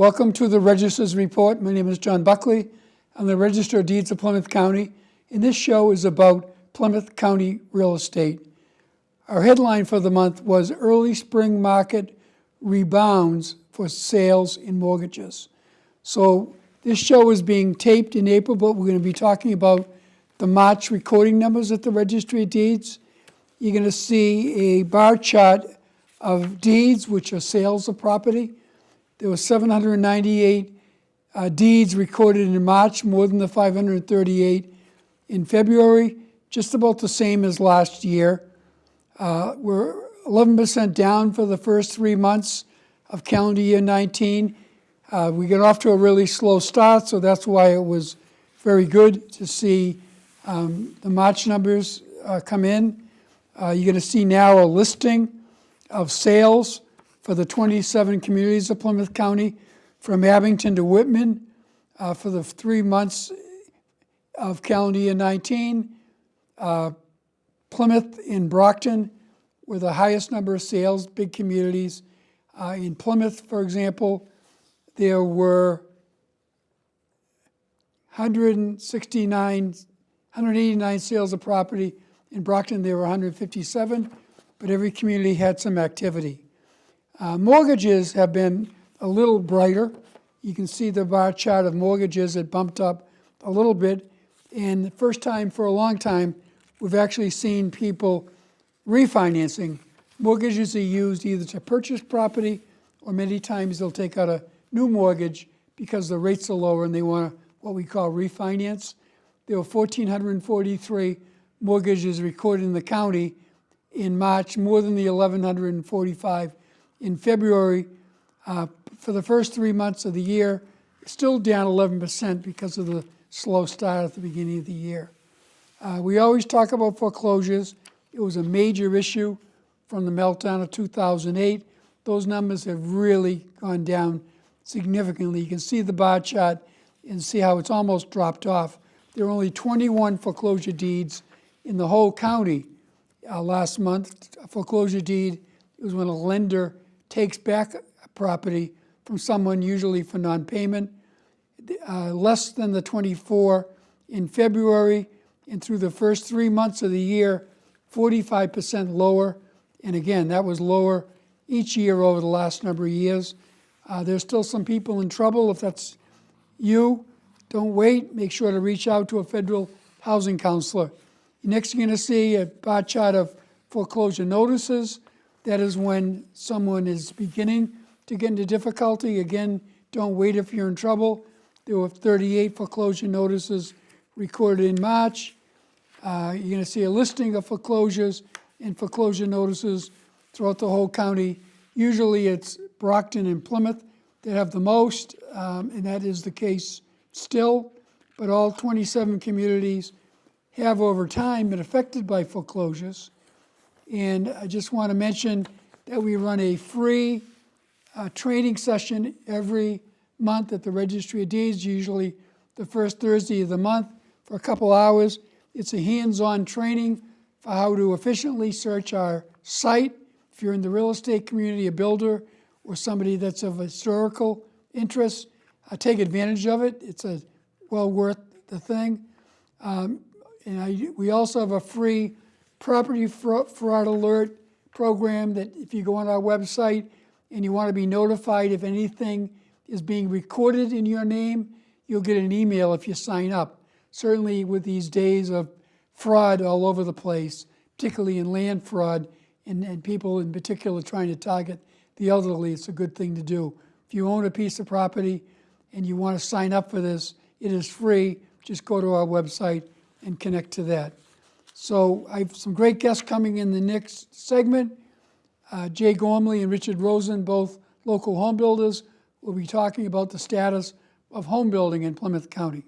Welcome to the Register's Report. My name is John Buckley. I'm the Register of Deeds of Plymouth County, and this show is about Plymouth County real estate. Our headline for the month was Early Spring Market Rebounds for Sales and Mortgages. So this show is being taped in April, but we're going to be talking about the March recording numbers at the Registry of Deeds. You're going to see a bar chart of deeds, which are sales of property. There were 798 deeds recorded in March, more than the 538 in February, just about the same as last year. We're 11% down for the first 3 months of calendar year 19. We got off to a really slow start, so that's why it was very good to see the March numbers come in. You're going to see now a listing of sales for the 27 communities of Plymouth County, from Abington to Whitman, for the 3 months of calendar year 19. Plymouth and Brockton were the highest number of sales, big communities. In Plymouth, for example, there were 189 sales of property. In Brockton, there were 157, but every community had some activity. Mortgages have been a little brighter. You can see the bar chart of mortgages. It bumped up a little bit. And the first time for a long time, we've actually seen people refinancing. Mortgages are used either to purchase property, or many times they'll take out a new mortgage because the rates are lower and they want what we call refinance. There were 1,443 mortgages recorded in the county in March, more than the 1,145 in February. For the first 3 months of the year, still down 11% because of the slow start at the beginning of the year. We always talk about foreclosures. It was a major issue from the meltdown of 2008. Those numbers have really gone down significantly. You can see the bar chart and see how it's almost dropped off. There were only 21 foreclosure deeds in the whole county last month. A foreclosure deed is when a lender takes back a property from someone, usually for non-payment. Less than the 24 in February, and through the first 3 months of the year, 45% lower. And again, that was lower each year over the last number of years. There's still some people in trouble. If that's you, don't wait. Make sure to reach out to a federal housing counselor. Next, you're going to see a bar chart of foreclosure notices. That is when someone is beginning to get into difficulty. Again, don't wait if you're in trouble. There were 38 foreclosure notices recorded in March. You're going to see a listing of foreclosures and foreclosure notices throughout the whole county. Usually it's Brockton and Plymouth that have the most, and that is the case still. But all 27 communities have over time been affected by foreclosures. And I just want to mention that we run a free training session every month at the Registry of Deeds, usually the first Thursday of the month, for a couple hours. It's a hands-on training for how to efficiently search our site. If you're in the real estate community, a builder, or somebody that's of historical interest, take advantage of it. It's well worth the thing. We also have a free property fraud alert program that if you go on our website and you want to be notified if anything is being recorded in your name, you'll get an email if you sign up. Certainly with these days of fraud all over the place, particularly in land fraud, and people in particular trying to target the elderly, it's a good thing to do. If you own a piece of property and you want to sign up for this, it is free. Just go to our website and connect to that. So I have some great guests coming in the next segment. Jay Gormley and Richard Rosen, both local home builders, will be talking about the status of home building in Plymouth County.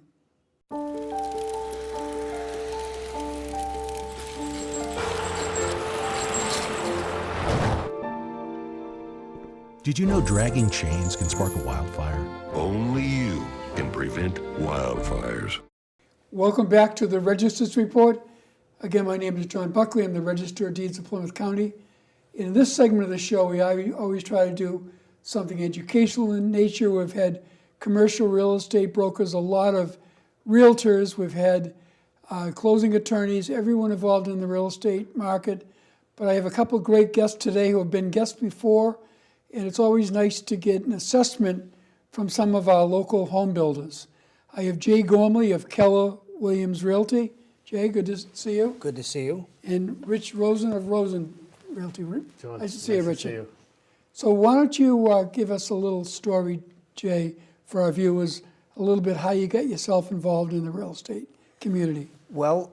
Did you know dragging chains can spark a wildfire? Only you can prevent wildfires. Welcome back to the Register's Report. Again, my name is John Buckley. I'm the Register of Deeds of Plymouth County. In this segment of the show, we always try to do something educational in nature. We've had commercial real estate brokers, a lot of realtors. We've had closing attorneys, everyone involved in the real estate market. But I have a couple of great guests today who have been guests before, and it's always nice to get an assessment from some of our local home builders. I have Jay Gormley of Keller Williams Realty. Jay, good to see you. Good to see you. And Rich Rosen of Rosen Realty. John, Nice to see you, nice to Richard. see you. So why don't you give us a little story, Jay, for our viewers, a little bit how you got yourself involved in the real estate community. Well,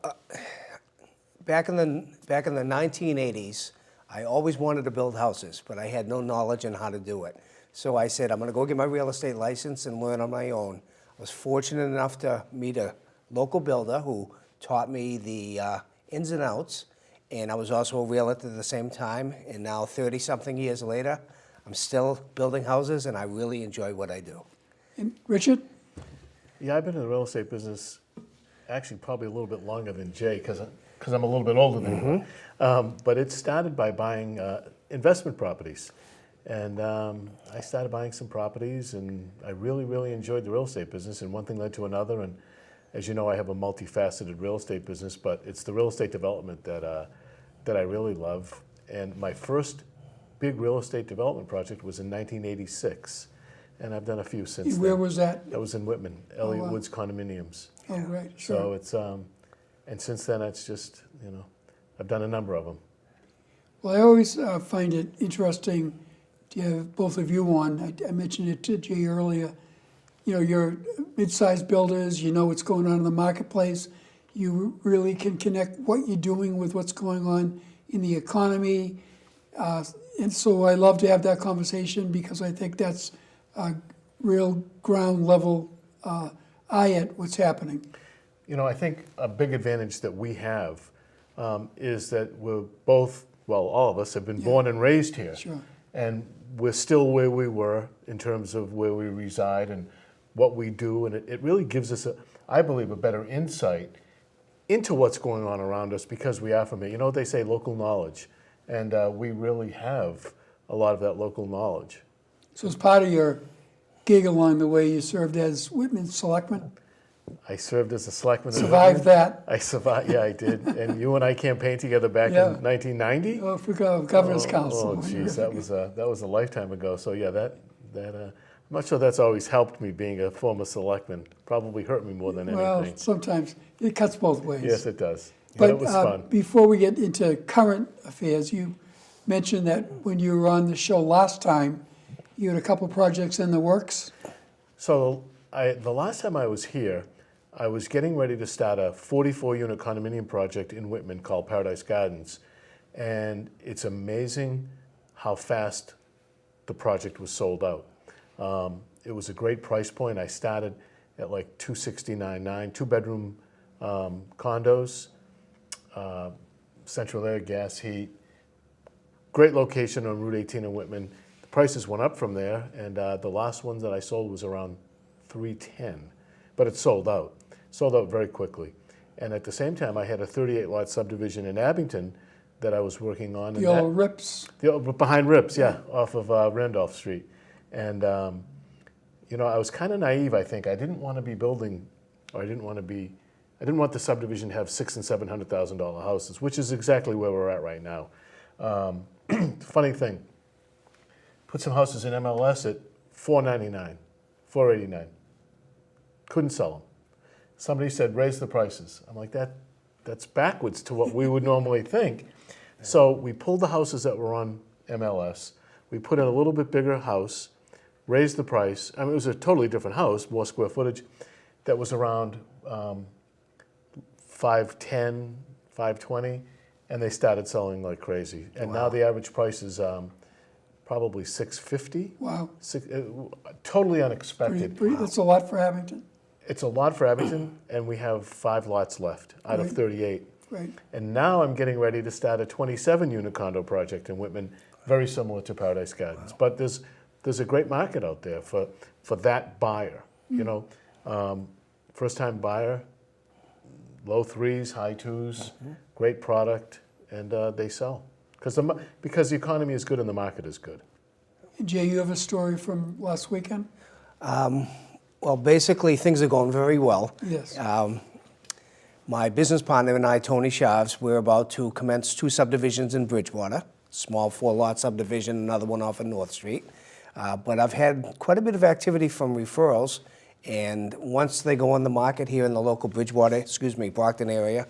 back in the 1980s, I always wanted to build houses, but I had no knowledge on how to do it. So I said, I'm going to go get my real estate license and learn on my own. I was fortunate enough to meet a local builder who taught me the ins and outs, and I was also a realtor at the same time. And now, 30-something years later, I'm still building houses, and I really enjoy what I do. And Richard? Yeah, I've been in the real estate business actually probably a little bit longer than Jay because I'm a little bit older than him. But it started by buying investment properties. And I started buying some properties, and I really, really enjoyed the real estate business, and one thing led to another. And as you know, I have a multifaceted real estate business, but it's the real estate development that I really love. And my first big real estate development project was in 1986, and I've done a few since Where then. was that? That was in Whitman, Elliott wow. Woods Condominiums. Oh, right, sure. So it's, and since then, it's just, I've done a number of them. Well, I always find it interesting to have both of you on. I mentioned it to Jay earlier. You're mid-sized builders, you know what's going on in the marketplace. You really can connect what you're doing with what's going on in the economy. And so I love to have that conversation because I think that's a real ground level eye at what's happening. I think a big advantage that we have is that we're both, well, all of us have been born and raised here. Sure. And we're still where we were in terms of where we reside and what we do. And it really gives us, I believe, a better insight into what's going on around us because we are from it. You know what they say, local knowledge. And we really have a lot of that local knowledge. So as part of your gig along the way, you served as Whitman Selectman. I served as a selectman. Survived that. I survived, yeah, I did. And you and I campaiged together back Yeah. in 1990. Oh, for Governor's Council. Oh, geez, that was a lifetime ago. So yeah, I'm not sure that's always helped me being a former selectman. Probably hurt me more than Well, anything. sometimes it cuts both ways. Yes, it does. But it was fun. before we get into current affairs, you mentioned that when you were on the show last time, you had a couple projects in the works. So the last time I was here, I was getting ready to start a 44-unit condominium project in Whitman called Paradise Gardens. And it's amazing how fast the project was sold out. It was a great price point. I started at like $269,900, two-bedroom condos, central air, gas, heat. Great location on Route 18 in Whitman. The prices went up from there, and the last one that I sold was around $310,000, but it sold out. Sold out very quickly. And at the same time, I had a 38-lot subdivision in Abington that I was working on. The old Rips. Behind Rips, yeah, off of Randolph Street. And, I was kind of naive, I think. I didn't want to be building, or I didn't want the subdivision to have $600,000 and $700,000 houses, which is exactly where we're at right now. Funny thing, put some houses in MLS at $499, $489. Couldn't sell them. Somebody said, raise the prices. I'm like, that's backwards to what we would normally think. So we pulled the houses that were on MLS. We put in a little bit bigger house, raised the price. I mean, it was a totally different house, more square footage. That was around $510,000, $520,000, and they started selling like crazy. And now the average price is probably $650,000. Wow. Totally unexpected. That's a lot for Abington. It's a lot for Abington, and we have 5 lots left out of Right. 38. Right. And now I'm getting ready to start a 27-unit condo project in Whitman, very similar to Paradise Gardens. But there's a great market out there for that buyer. First-time buyer, low 3s, high 2s, great product, and they sell because the economy is good and the market is good. And Jay, you have a story from last weekend? Well, basically, things are going very well. Yes. My business partner and I, Tony Shavs, we're about to commence 2 subdivisions in Bridgewater, small 4-lot subdivision, another one off of North Street. But I've had quite a bit of activity from referrals, and once they go on the market here in the local Brockton area,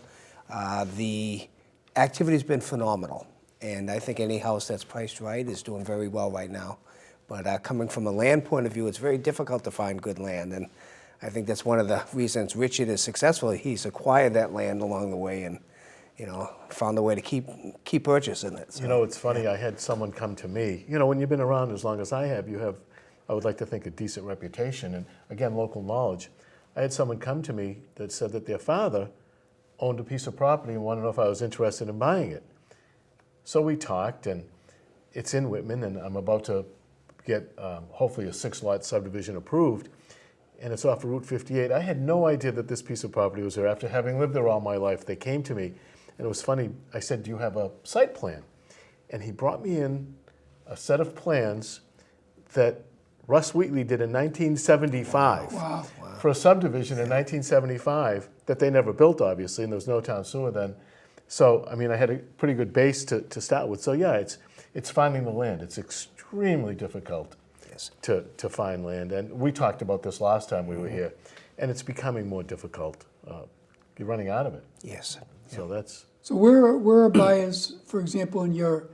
the activity's been phenomenal. And I think any house that's priced right is doing very well right now. But coming from a land point of view, it's very difficult to find good land. And I think that's one of the reasons Richard is successful. He's acquired that land along the way and, found a way to keep purchasing it. So, You know, it's funny, I had someone come to me, when you've been around as long as I have, I would like to think, a decent reputation and, again, local knowledge. I had someone come to me that said that their father owned a piece of property and wanted to know if I was interested in buying it. So we talked, and it's in Whitman, and I'm about to get hopefully a 6-lot subdivision approved, and it's off of Route 58. I had no idea that this piece of property was there. After having lived there all my life, they came to me, and it was funny. I said, "Do you have a site plan?" And he brought me in a set of plans that Russ Wheatley did in 1975 Wow. for a subdivision in 1975 that they never built, obviously, and there was no town sewer then. So, I mean, I had a pretty good base to start with. So, yeah, it's finding the land. It's extremely difficult to find land. And we talked about this last time we were here, and it's becoming more difficult. You're running out of it. yes. So that's... So where are buyers, for example, in your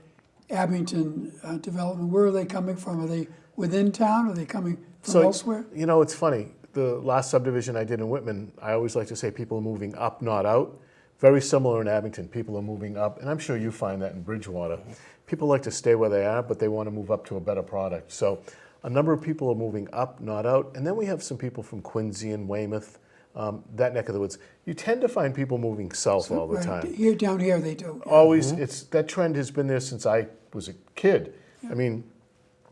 Abington development, where are they coming from? Are they within town? Are they coming from elsewhere? It's funny. The last subdivision I did in Whitman, I always like to say people are moving up, not out. Very similar in Abington. People are moving up, and I'm sure you find that in Bridgewater. People like to stay where they are, but they want to move up to a better product. So a number of people are moving up, not out. And then we have some people from Quincy and Weymouth, that neck of the woods. You tend to find people moving south all the Right, time. here, down here they do. Always, that trend has been there since I was a kid. I mean,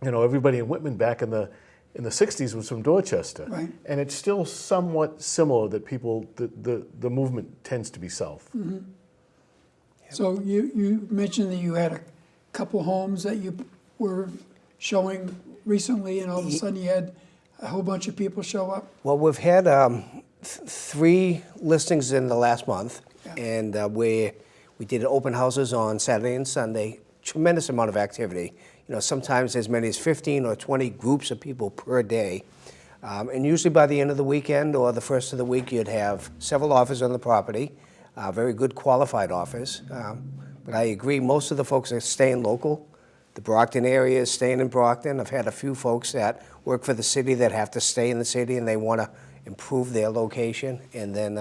everybody in Whitman back in the 60s was from Dorchester. Right. And it's still somewhat similar that people, the movement tends to be south. So you mentioned that you had a couple homes that you were showing recently, and all of a sudden you had a whole bunch of people show up? Well, we've had 3 listings in the last month, and we did open houses on Saturday and Sunday. Tremendous amount of activity. Sometimes as many as 15 or 20 groups of people per day. And usually by the end of the weekend or the first of the week, you'd have several offers on the property, very good qualified offers. But I agree, most of the folks are staying local. The Brockton area is staying in Brockton. I've had a few folks that work for the city that have to stay in the city and they want to improve their location. And then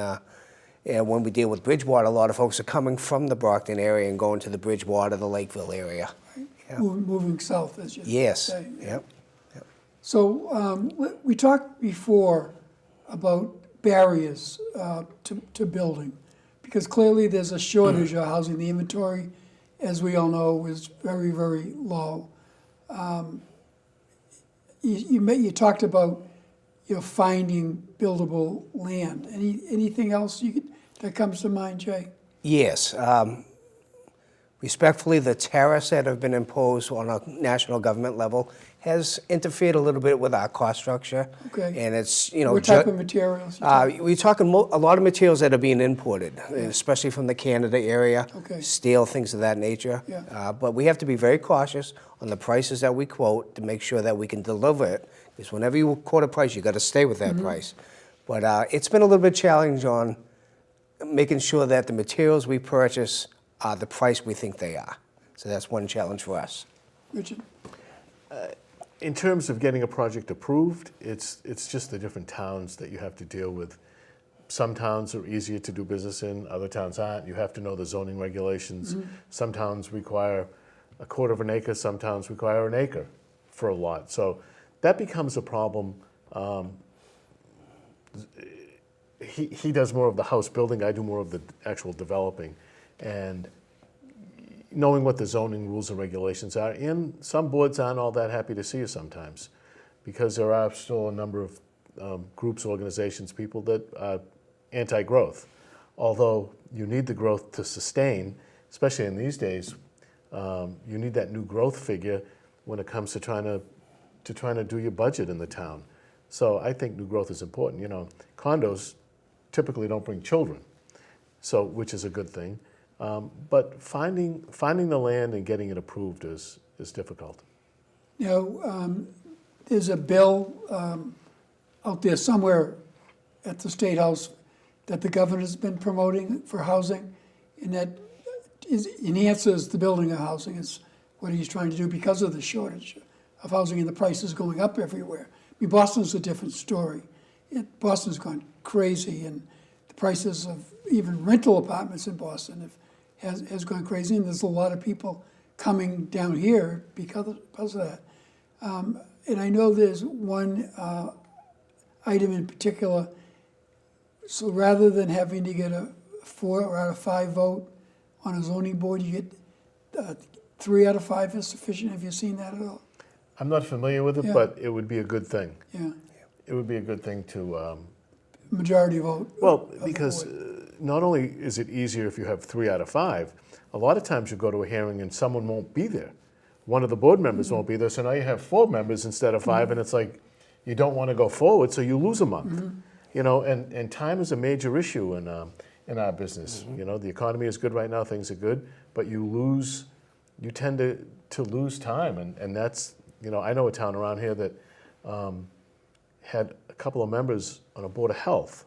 when we deal with Bridgewater, a lot of folks are coming from the Brockton area and going to the Bridgewater, the Lakeville area. Yeah. Moving south, as you Yes. say. Yep. So we talked before about barriers to building, because clearly there's a shortage of housing. The inventory, as we all know, is very, very low. You talked about finding buildable land. Anything else that comes to mind, Jay? Yes. Respectfully, the tariffs that have been imposed on a national government level has interfered a little bit with our cost structure. Okay. And it's, What type of materials? we're talking a lot of materials that are being imported, especially from the Canada area, Okay. steel, things of that nature. Yeah. But we have to be very cautious on the prices that we quote to make sure that we can deliver it. Because whenever you quote a price, you got to stay with that price. But it's been a little bit challenging on making sure that the materials we purchase are the price we think they are. So that's one challenge for us. Richard? In terms of getting a project approved, it's just the different towns that you have to deal with. Some towns are easier to do business in, other towns aren't. You have to know the zoning regulations. Some towns require a quarter of an acre, some towns require an acre for a lot. So that becomes a problem. He does more of the house building, I do more of the actual developing. And knowing what the zoning rules and regulations are, and some boards aren't all that happy to see you sometimes, because there are still a number of groups, organizations, people that are anti-growth. Although you need the growth to sustain, especially in these days, you need that new growth figure when it comes to trying to to trying to do your budget in the town. So I think new growth is important. You know, condos typically don't bring children, so which is a good thing. But finding the land and getting it approved is difficult. You know, there's a bill out there somewhere at the State House that the governor's been promoting for housing, and that enhances the building of housing. Is what he's trying to do because of the shortage of housing and the prices going up everywhere. I mean, Boston's a different story. Boston's gone crazy, and the prices of even rental apartments in Boston has gone crazy, and there's a lot of people coming down here because of that. And I know there's one item in particular. So rather than having to get a 4 out of 5 vote on a zoning board, you get 3 out of 5 is sufficient. Have you seen that at all? I'm not familiar with it, Yeah. but it would be a good thing. Yeah, It would be a good thing to, majority vote. well, of the because board. not only is it easier if you have 3 out of 5, a lot of times you go to a hearing and someone won't be there. One of the board members won't be there, so now you have 4 members instead of 5, and it's like, you don't want to go forward, so you lose a month. You know, and time is a major issue in our business. You know, the economy is good right now, things are good, but you tend to lose time, and that's, you know, I know a town around here that had a couple of members on a board of health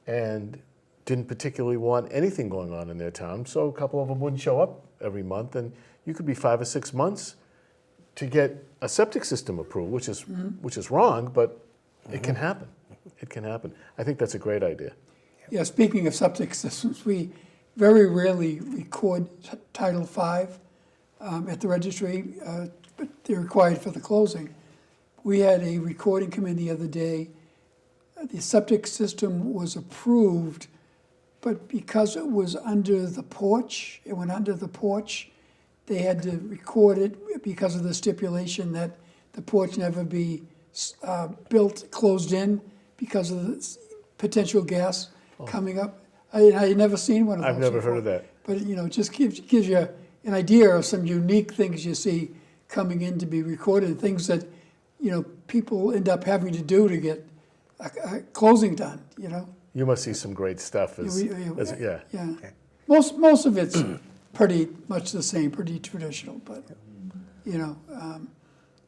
and didn't particularly want anything going on in their town, so a couple of them wouldn't show up every month, and you could be 5 or 6 months to get a septic system approved, which is wrong, but it can happen. It can happen. I think that's a great idea. Yeah, speaking of septic systems, we very rarely record Title V at the registry, but they're required for the closing. We had a recording come in the other day. The septic system was approved, but because it was under the porch, it went under the porch, they had to record it because of the stipulation that the porch never be built, closed in, because of the potential gas coming up. I had never seen one of those I've never before. heard of that. But, you know, it just gives you an idea of some unique things you see coming in to be recorded, things that, you know, people end up having to do to get a closing done, you know? You must see some great stuff yeah. Yeah. Most of it's pretty much the same, pretty traditional, but, you know.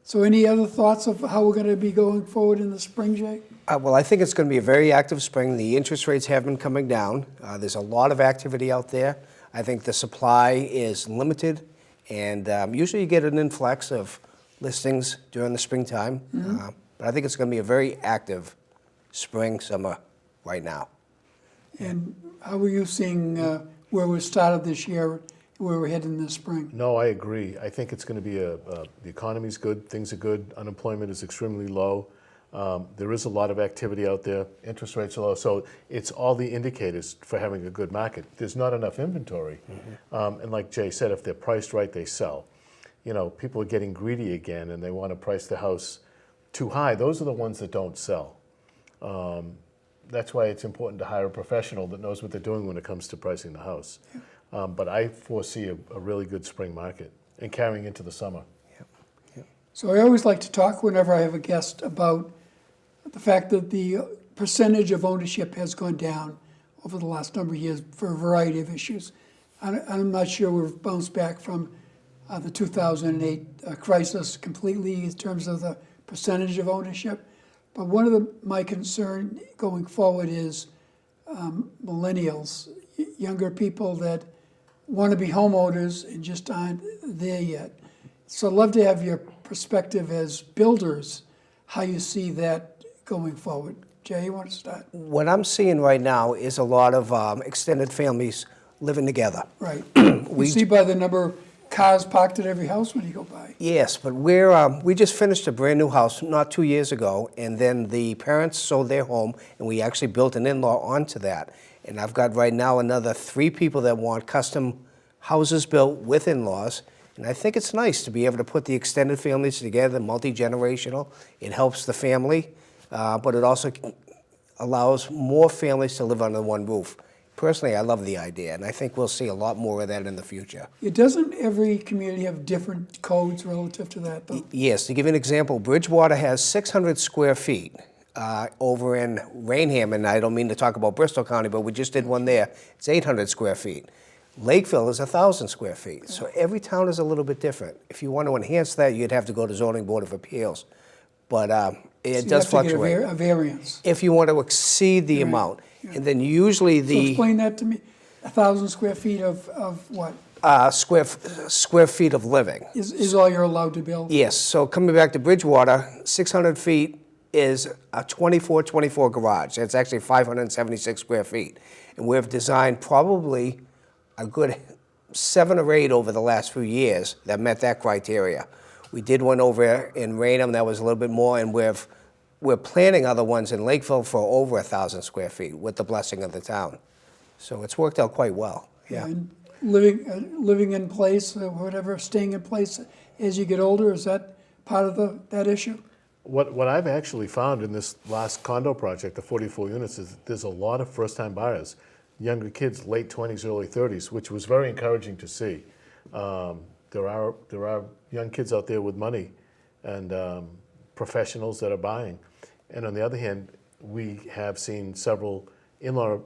So any other thoughts of how we're going to be going forward in the spring, Jay? Well, I think it's going to be a very active spring. The interest rates have been coming down. There's a lot of activity out there. I think the supply is limited, and usually you get an influx of listings during the springtime. But I think it's going to be a very active spring, summer right now. And how are you seeing where we started this year, where we're heading this spring? No, I agree. I think it's going to be the economy's good, things are good, unemployment is extremely low. There is a lot of activity out there, interest rates are low, so it's all the indicators for having a good market. There's not enough inventory, and like Jay said, if they're priced right, they sell. You know, people are getting greedy again and they want to price the house too high. Those are the ones that don't sell. That's why it's important to hire a professional that knows what they're doing when it comes to pricing the house. But I foresee a really good spring market and carrying into the summer. So I always like to talk whenever I have a guest about the fact that the percentage of ownership has gone down over the last number of years for a variety of issues. I'm not sure we've bounced back from the 2008 crisis completely in terms of the percentage of ownership. But one of my concern going forward is millennials, younger people that want to be homeowners and just aren't there yet. So I'd love to have your perspective as builders, how you see that going forward. Jay, you want to start? What I'm seeing right now is a lot of extended families living together. Right. We see by the number of cars parked at every house when you go by. Yes, but we just finished a brand new house not 2 years ago, and then the parents sold their home, and we actually built an in-law onto that. And I've got right now another 3 people that want custom houses built with in-laws. And I think it's nice to be able to put the extended families together, multi-generational. It helps the family, but it also allows more families to live under one roof. personally, I love the idea, and I think we'll see a lot more of that in the future. Doesn't every community have different codes relative to that, though? Yes, to give you an example, Bridgewater has 600 square feet. Over in Rainham, and I don't mean to talk about Bristol County, but we just did one there. It's 800 square feet. Lakeville is 1,000 square feet. So every town is a little bit different. If you want to enhance that, you'd have to go to Zoning Board of Appeals. But it So does you have to fluctuate. get a variance. If you want to exceed the amount. And then usually So the explain that to me. 1,000 square feet of what? square feet of living. Is all you're allowed to build? Yes, so coming back to Bridgewater, 600 feet is a 24 garage. It's actually 576 square feet. And we've designed probably a good 7 or 8 over the last few years that met that criteria. We did one over in Raynham that was a little bit more, and we're planning other ones in Lakeville for over 1,000 square feet with the blessing of the town. So it's worked out quite well, yeah. And living in place, or whatever, staying in place as you get older, is that part of that issue? What I've actually found in this last condo project, the 44 units, is that there's a lot of first-time buyers, younger kids, late 20s, early 30s, which was very encouraging to see. There are young kids out there with money and professionals that are buying. And on the other hand, we have seen several in-law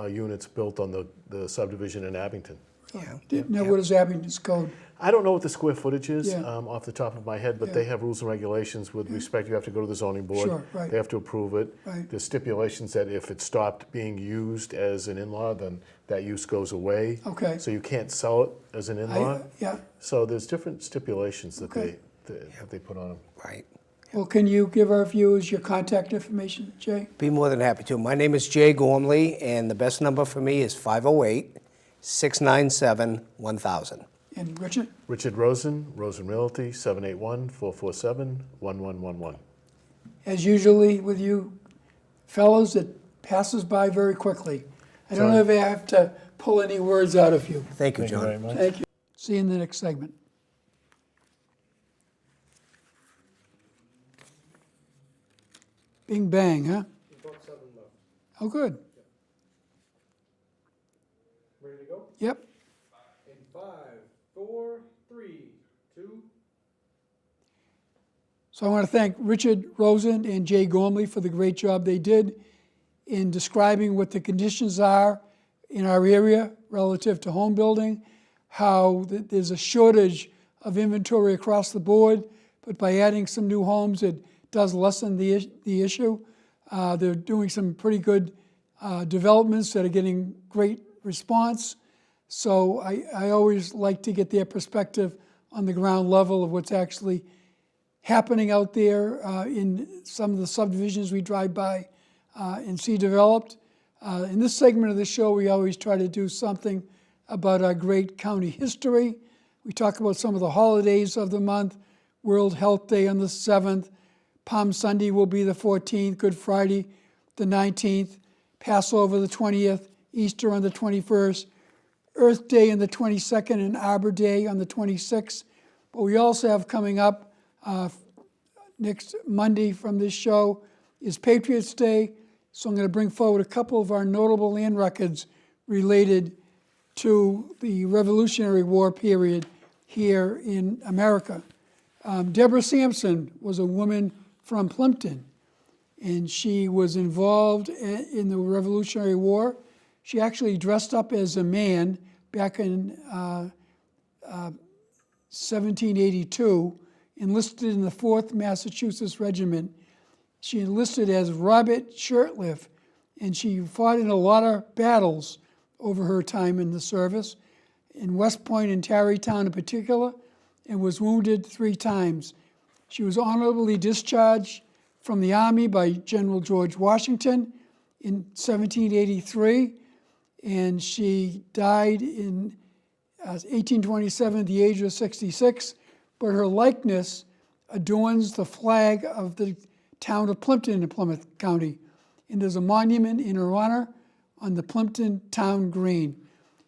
units built on the subdivision in Abington. Yeah. Now, what is Abington's code? I don't know what the square footage is Yeah. off the top of my head, but Yeah. they have rules and regulations with respect. You have to go to the zoning board. Sure, right. They have to approve it. Right. There's stipulations that if it stopped being used as an in-law, then that use goes away. Okay. So you can't sell it as an in-law. Yeah. So there's different stipulations that Okay. they put on them. Right. Well, can you give our viewers your contact information, Jay? Be more than happy to. My name is Jay Gormley, and the best number for me is 508-697-1000. And Richard? Richard Rosen, Rosen Realty, 781-447-1111. As usually with you fellows, it passes by very quickly. I don't know if I have to pull any words out of you. Thank you, Thank you John. very much. Thank you. See you in the next segment. Bing bang, huh? Oh, good. Ready to go? Yep. In 5, 4, 3, 2. So I want to thank Richard Rosen and Jay Gormley for the great job they did in describing what the conditions are in our area relative to home building, how there's a shortage of inventory across the board, but by adding some new homes, it does lessen the issue. They're doing some pretty good developments that are getting great response. So I always like to get their perspective on the ground level of what's actually happening out there in some of the subdivisions we drive by and see developed. In this segment of the show, we always try to do something about our great county history. We talk about some of the holidays of the month. World Health Day on the 7th. Palm Sunday will be the 14th. Good Friday, the 19th. Passover, the 20th. Easter on the 21st. Earth Day on the 22nd and Arbor Day on the 26th. But we also have coming up next Monday from this show is Patriots Day. So I'm going to bring forward a couple of our notable land records related to the Revolutionary War period here in America. Deborah Sampson was a woman from Plimpton, and she was involved in the Revolutionary War. She actually dressed up as a man back in 1782, enlisted in the 4th Massachusetts Regiment. She enlisted as Robert Shirtliff, and she fought in a lot of battles over her time in the service, in West Point and Tarrytown in particular, and was wounded 3 times. She was honorably discharged from the Army by General George Washington in 1783, and she died in 1827 at the age of 66, but her likeness adorns the flag of the town of Plimpton in Plymouth County, and there's a monument in her honor on the Plimpton Town Green.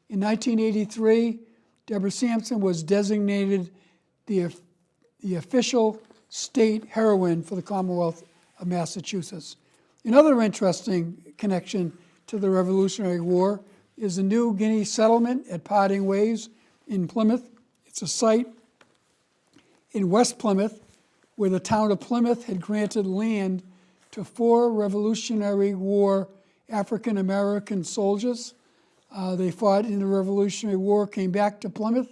In 1983, Deborah Sampson was designated the official state heroine for the Commonwealth of Massachusetts. Another interesting connection to the Revolutionary War is the New Guinea settlement at Parting Ways in Plymouth. It's a site in West Plymouth where the town of Plymouth had granted land to 4 Revolutionary War African American soldiers. They fought in the Revolutionary War, came back to Plymouth,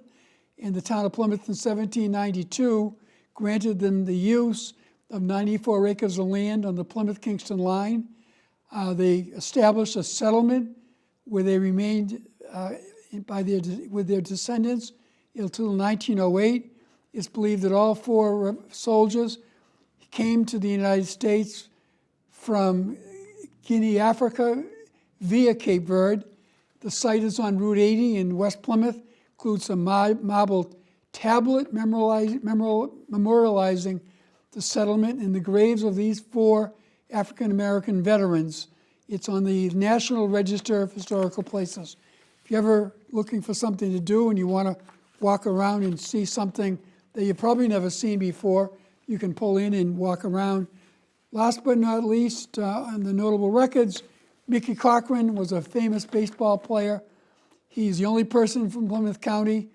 and the town of Plymouth in 1792 granted them the use of 94 acres of land on the Plymouth-Kingston line. They established a settlement where they remained with their descendants until 1908. It's believed that all 4 soldiers came to the United States from Guinea, Africa, via Cape Verde. The site is on Route 80 in West Plymouth, includes a marble tablet memorializing the settlement and the graves of these 4 African-American veterans. It's on the National Register of Historical Places. If you're ever looking for something to do and you want to walk around and see something that you've probably never seen before, you can pull in and walk around. Last but not least, on the notable records, Mickey Cochran was a famous baseball player. He's the only person from Plymouth County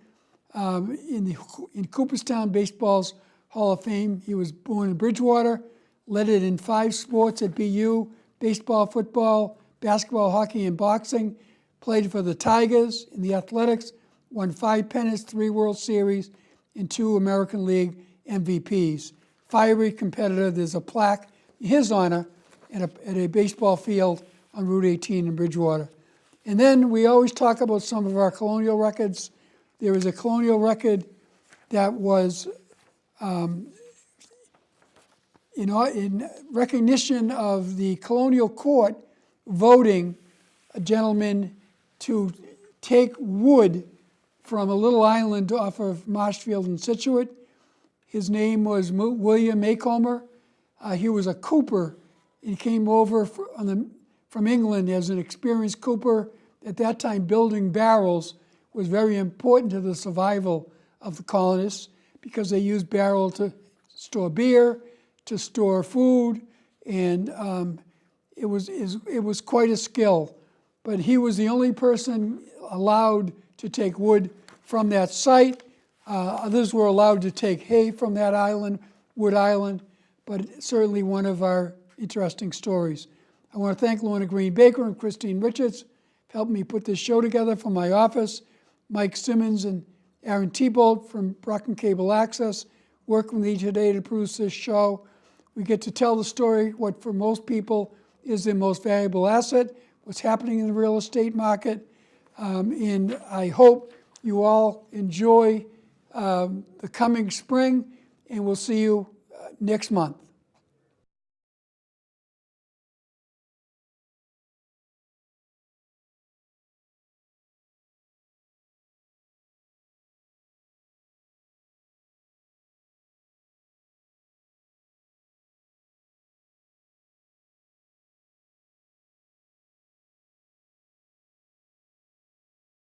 in Cooperstown Baseball's Hall of Fame. He was born in Bridgewater, led it in 5 sports at BU, baseball, football, basketball, hockey, and boxing. Played for the Tigers in the athletics, won 5 pennants, 3 World Series, and 2 American League MVPs. Fiery competitor. There's a plaque in his honor at a baseball field on Route 18 in Bridgewater. And then we always talk about some of our colonial records. There is a colonial record that was in recognition of the colonial court voting a gentleman to take wood from a little island off of Marshfield and Scituate. His name was William Maycomer. He was a cooper. He came over from England as an experienced cooper. At that time, building barrels was very important to the survival of the colonists because they used barrel to store beer, to store food, and it was quite a skill. But he was the only person allowed to take wood from that site. Others were allowed to take hay from that island, Wood Island, but certainly one of our interesting stories. I want to thank Lorna Green Baker and Christine Richards for helping me put this show together from my office. Mike Simmons and Aaron Thibault from Brockton Cable Access working with me today to produce this show. We get to tell the story, what for most people is their most valuable asset, what's happening in the real estate market. And I hope you all enjoy the coming spring, and we'll see you next month.